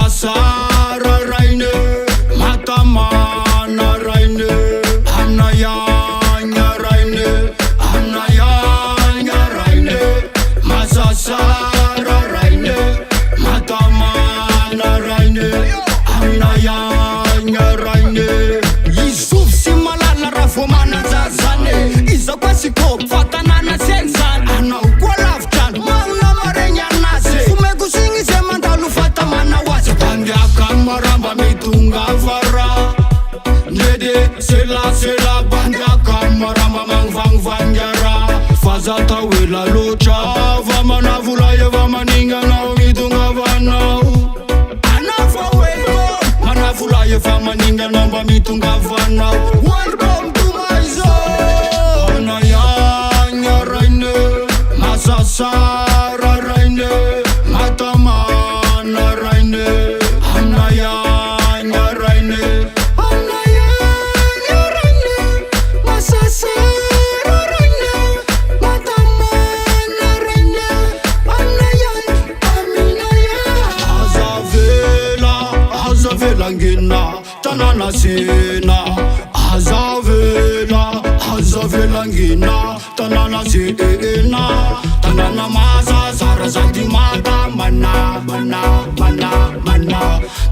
Sara Raine, Matamana Raine, Anayanya Raine, Anayanya Raine, Masasara Raine, Matamana Raine, Anayanya Raine. Yusuf Simalala Rafomana Zazane, Izakwasiko, Fatanana Senzan, Ana Ukwalaftan, Mauna Marenya Nase, Umekusingi Zemandalu Fatamana Wasi. Maramba mitunga vara Nede sela banda kamaramba mangvang vanjara Fazata wela locha Vamana vulaye vamaninga nao mitunga vanao Anafa welo Mana vulaye vamaninga namba mitunga vanao. Welcome to my zone. Anayanya Raine, Masasara Raine, Matamana Raine, Anayanya Raine, Anayanya Raine, Masasara Raine, Matamana Raine, Anayanya, Aminaya. Azavela ngina, tanana sena. Azavela ngina, tanana sena. Tanana masa sarasati mata mana.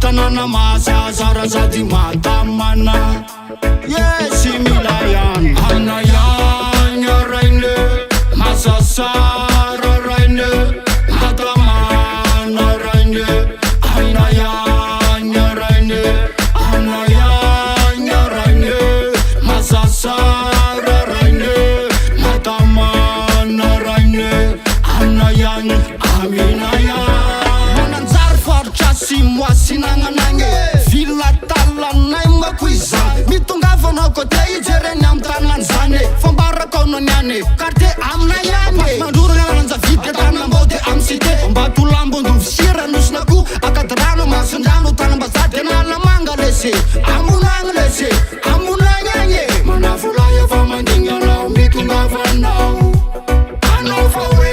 Tanana masa sarasati mata mana. Yes, Milayan. Anayanya Raine, Masasara Raine, Matamana Raine, Anayanya Raine, Anayanya Raine, Masasara Raine, Matamana Raine, Anayanya, Aminaya. Mananzar farcha simwa sinanganange, villa talanay makwiza. Mitungavana kote ijereni amtanlanzane, fombara kono nyane, karte amnayane. Mandura ngalanza vite tanambote amsite, ombatu lambo ndufsira nusnaku, akadrano masundano tanambazate na lamanga lese, amunang lese, amunanyanye. Manafulaya famandinga nao, mitungavanao, anofawe.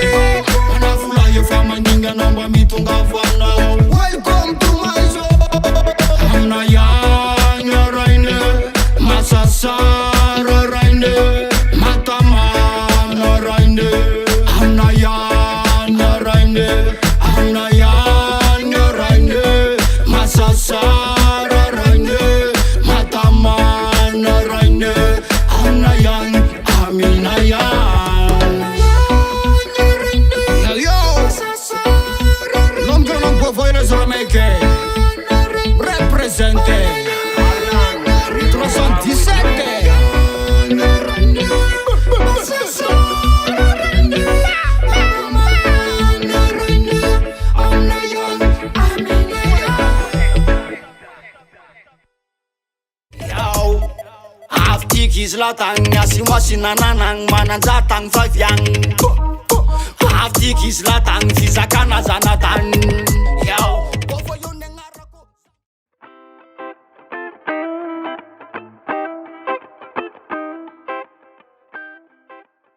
Manafulaya famandinga nao, mitungavanao. Welcome to my zone. Anayanya Raine, Masasara Raine, Matamana Raine, Anayanya Raine, Anayanya Raine, Masasara Raine, Matamana Raine, Anayanya, Aminaya. Represente 317. Aftiki zlatang asimasinananang mananjatang favyang. Aftiki zlatang fizakana zanatang.